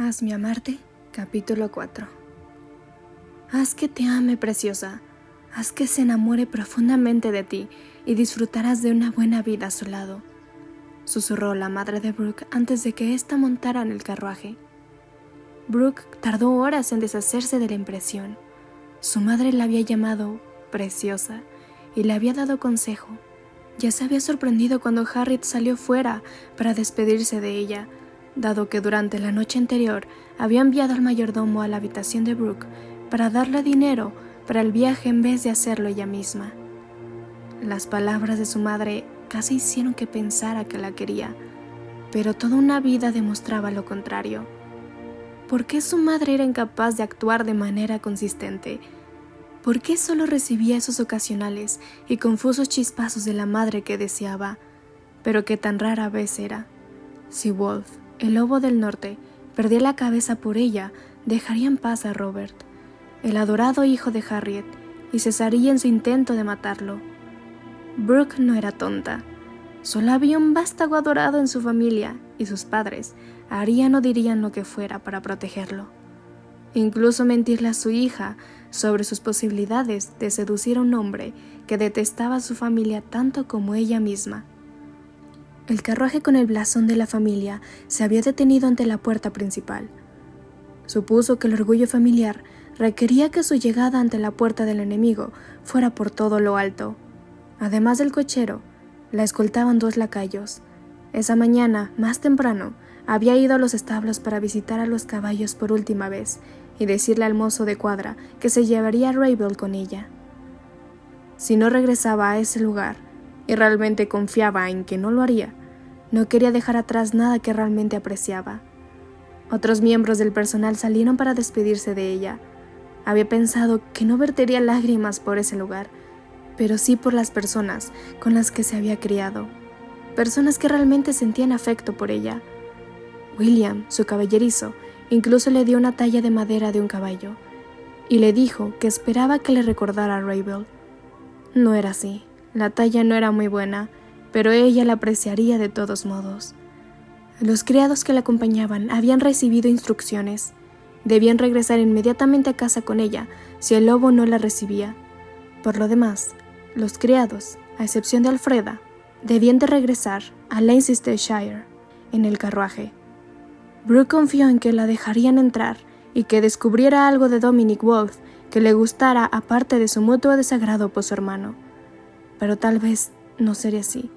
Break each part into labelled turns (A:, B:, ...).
A: Hazme amarte, capítulo 4. Haz que te ame, preciosa. Haz que se enamore profundamente de ti y disfrutarás de una buena vida a su lado, susurró la madre de Brooke antes de que ésta montara en el carruaje. Brooke tardó horas en deshacerse de la impresión. Su madre la había llamado preciosa y le había dado consejo. Ya se había sorprendido cuando Harriet salió fuera para despedirse de ella, dado que durante la noche anterior había enviado al mayordomo a la habitación de Brooke para darle dinero para el viaje en vez de hacerlo ella misma. Las palabras de su madre casi hicieron que pensara que la quería, pero toda una vida demostraba lo contrario. ¿Por qué su madre era incapaz de actuar de manera consistente? ¿Por qué solo recibía esos ocasionales y confusos chispazos de la madre que deseaba, pero que tan rara vez era? Si Wolf, el lobo del norte, perdía la cabeza por ella, dejaría en paz a Robert, el adorado hijo de Harriet, y cesaría en su intento de matarlo. Brooke no era tonta. Solo había un vástago adorado en su familia, y sus padres harían o dirían lo que fuera para protegerlo. Incluso mentirle a su hija sobre sus posibilidades de seducir a un hombre que detestaba a su familia tanto como ella misma. El carruaje con el blasón de la familia se había detenido ante la puerta principal. Supuso que el orgullo familiar requería que su llegada ante la puerta del enemigo fuera por todo lo alto. Además del cochero, la escoltaban 2 lacayos. Esa mañana, más temprano, había ido a los establos para visitar a los caballos por última vez y decirle al mozo de cuadra que se llevaría a Rabel con ella. Si no regresaba a ese lugar, y realmente confiaba en que no lo haría, no quería dejar atrás nada que realmente apreciaba. Otros miembros del personal salieron para despedirse de ella. Había pensado que no vertería lágrimas por ese lugar, pero sí por las personas con las que se había criado, personas que realmente sentían afecto por ella. William, su caballerizo, incluso le dio una talla de madera de un caballo, y le dijo que esperaba que le recordara a Rabel. No era así, la talla no era muy buena, pero ella la apreciaría de todos modos. Los criados que la acompañaban habían recibido instrucciones. Debían regresar inmediatamente a casa con ella si el lobo no la recibía. Por lo demás, los criados, a excepción de Alfreda, debían de regresar a Leicestershire en el carruaje. Brooke confió en que la dejarían entrar y que descubriera algo de Dominic Wolf que le gustara aparte de su mutuo desagrado por su hermano. Pero tal vez no sería así,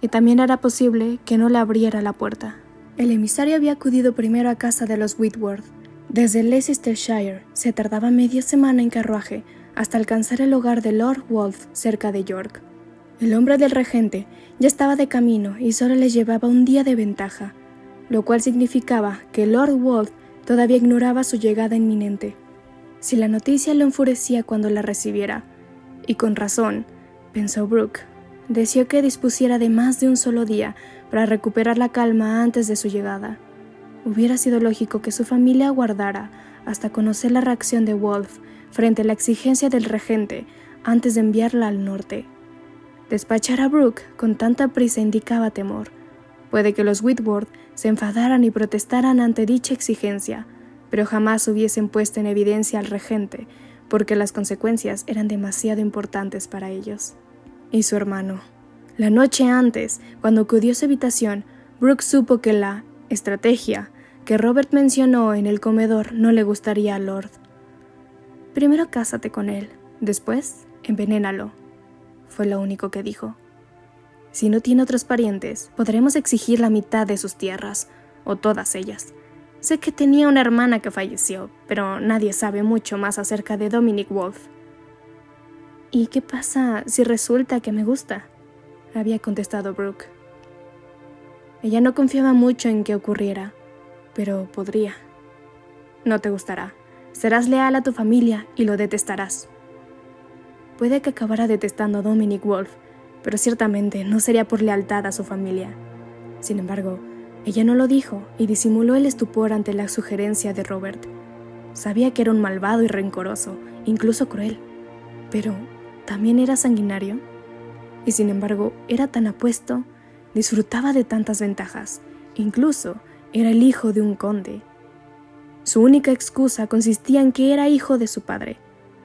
A: y también era posible que no le abriera la puerta. El emisario había acudido primero a casa de los Whitworth. Desde Leicestershire se tardaba media semana en carruaje hasta alcanzar el hogar de Lord Wolf cerca de York. El hombre del regente ya estaba de camino y solo les llevaba un día de ventaja, lo cual significaba que Lord Wolf todavía ignoraba su llegada inminente. Si la noticia lo enfurecía cuando la recibiera, y con razón, pensó Brooke, deseó que dispusiera de más de un solo día para recuperar la calma antes de su llegada. Hubiera sido lógico que su familia aguardara hasta conocer la reacción de Wolf frente a la exigencia del regente antes de enviarla al norte. Despachar a Brooke con tanta prisa indicaba temor. Puede que los Whitworth se enfadaran y protestaran ante dicha exigencia, pero jamás hubiesen puesto en evidencia al regente, porque las consecuencias eran demasiado importantes para ellos. Y su hermano. La noche antes, cuando acudió a su habitación, Brooke supo que la estrategia que Robert mencionó en el comedor no le gustaría a Lord. Primero cásate con él, después envenénalo, fue lo único que dijo. Si no tiene otros parientes, podremos exigir la mitad de sus tierras, o todas ellas. Sé que tenía una hermana que falleció, pero nadie sabe mucho más acerca de Dominic Wolf. ¿Y qué pasa si resulta que me gusta?, había contestado Brooke. Ella no confiaba mucho en que ocurriera, pero podría. No te gustará. Serás leal a tu familia y lo detestarás. Puede que acabara detestando a Dominic Wolf, pero ciertamente no sería por lealtad a su familia. Sin embargo, ella no lo dijo y disimuló el estupor ante la sugerencia de Robert. Sabía que era un malvado y rencoroso, incluso cruel, pero ¿también era sanguinario? Y sin embargo, era tan apuesto, disfrutaba de tantas ventajas, incluso era el hijo de un conde. Su única excusa consistía en que era hijo de su padre.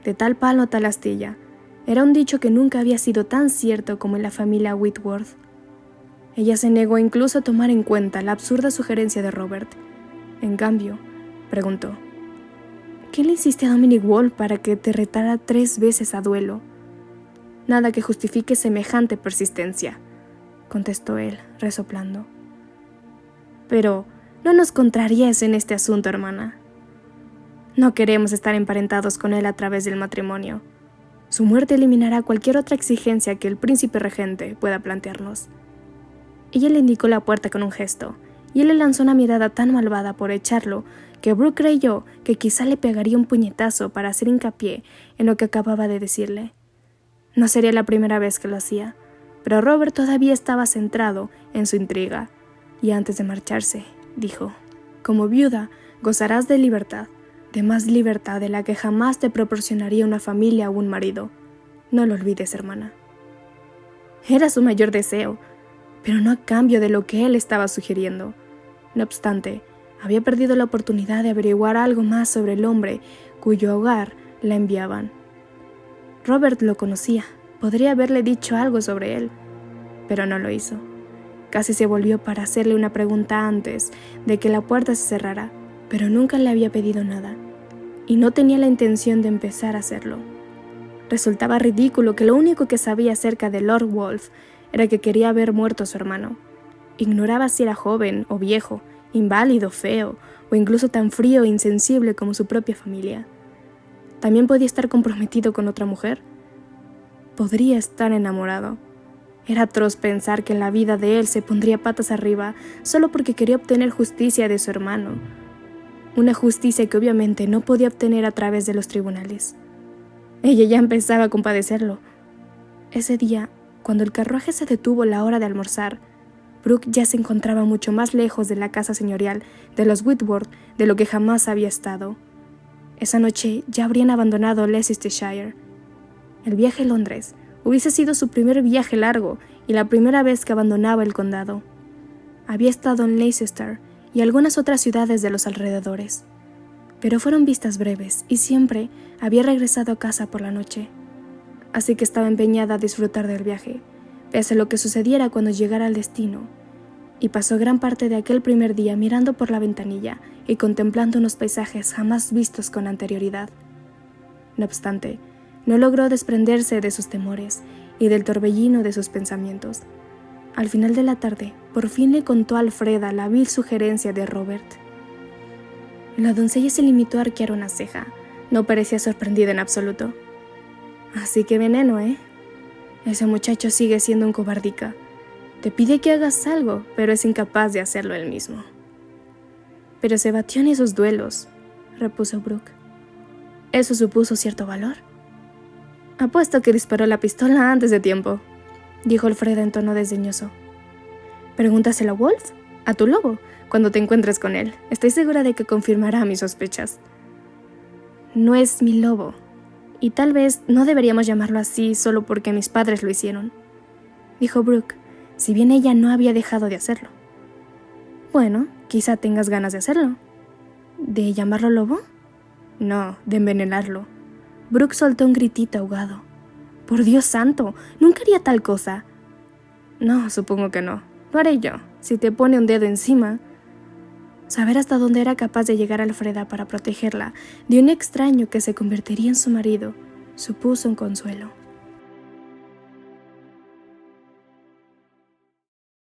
A: De tal palo tal astilla. Era un dicho que nunca había sido tan cierto como en la familia Whitworth. Ella se negó incluso a tomar en cuenta la absurda sugerencia de Robert. En cambio, preguntó: ¿qué le hiciste a Dominic Wall para que te retara 3 veces a duelo? Nada que justifique semejante persistencia, contestó él, resoplando. Pero no nos contraríes en este asunto, hermana. No queremos estar emparentados con él a través del matrimonio. Su muerte eliminará cualquier otra exigencia que el príncipe regente pueda plantearnos. Ella le indicó la puerta con un gesto, y él le lanzó una mirada tan malvada por echarlo que Brooke creyó que quizá le pegaría un puñetazo para hacer hincapié en lo que acababa de decirle. No sería la primera vez que lo hacía, pero Robert todavía estaba centrado en su intriga, y antes de marcharse, dijo: como viuda, gozarás de libertad, de más libertad de la que jamás te proporcionaría una familia o un marido. No lo olvides, hermana. Era su mayor deseo, pero no a cambio de lo que él estaba sugiriendo. No obstante, había perdido la oportunidad de averiguar algo más sobre el hombre cuyo hogar la enviaban. Robert lo conocía, podría haberle dicho algo sobre él, pero no lo hizo. Casi se volvió para hacerle una pregunta antes de que la puerta se cerrara, pero nunca le había pedido nada, y no tenía la intención de empezar a hacerlo. Resultaba ridículo que lo único que sabía acerca de Lord Wolf era que quería ver muerto a su hermano. Ignoraba si era joven o viejo, inválido, feo, o incluso tan frío e insensible como su propia familia. ¿También podía estar comprometido con otra mujer? Podría estar enamorado. Era atroz pensar que la vida de él se pondría patas arriba solo porque quería obtener justicia de su hermano. Una justicia que obviamente no podía obtener a través de los tribunales. Ella ya empezaba a compadecerlo. Ese día, cuando el carruaje se detuvo a la hora de almorzar, Brooke ya se encontraba mucho más lejos de la casa señorial de los Whitworth de lo que jamás había estado. Esa noche ya habrían abandonado Leicestershire. El viaje a Londres hubiese sido su primer viaje largo y la primera vez que abandonaba el condado. Había estado en Leicester y algunas otras ciudades de los alrededores, pero fueron vistas breves y siempre había regresado a casa por la noche. Así que estaba empeñada a disfrutar del viaje, pese a lo que sucediera cuando llegara al destino, y pasó gran parte de aquel primer día mirando por la ventanilla y contemplando unos paisajes jamás vistos con anterioridad. No obstante, no logró desprenderse de sus temores y del torbellino de sus pensamientos. Al final de la tarde, por fin le contó a Alfreda la vil sugerencia de Robert. La doncella se limitó a arquear una ceja. No parecía sorprendida en absoluto. Así que veneno, ¿eh? Ese muchacho sigue siendo un cobardica. Te pide que hagas algo, pero es incapaz de hacerlo él mismo. Pero se batió en esos duelos, repuso Brooke. ¿Eso supuso cierto valor? Apuesto que disparó la pistola antes de tiempo, dijo Alfreda en tono desdeñoso. Pregúntaselo a Wolf, a tu lobo, cuando te encuentres con él. Estoy segura de que confirmará mis sospechas. No es mi lobo, y tal vez no deberíamos llamarlo así solo porque mis padres lo hicieron, dijo Brooke, si bien ella no había dejado de hacerlo. Bueno, quizá tengas ganas de hacerlo. ¿De llamarlo lobo? No, de envenenarlo. Brooke soltó un gritito ahogado. Por Dios santo, nunca haría tal cosa. No, supongo que no. Lo haré yo, si te pone un dedo encima. Saber hasta dónde era capaz de llegar Alfreda para protegerla de un extraño que se convertiría en su marido supuso un consuelo.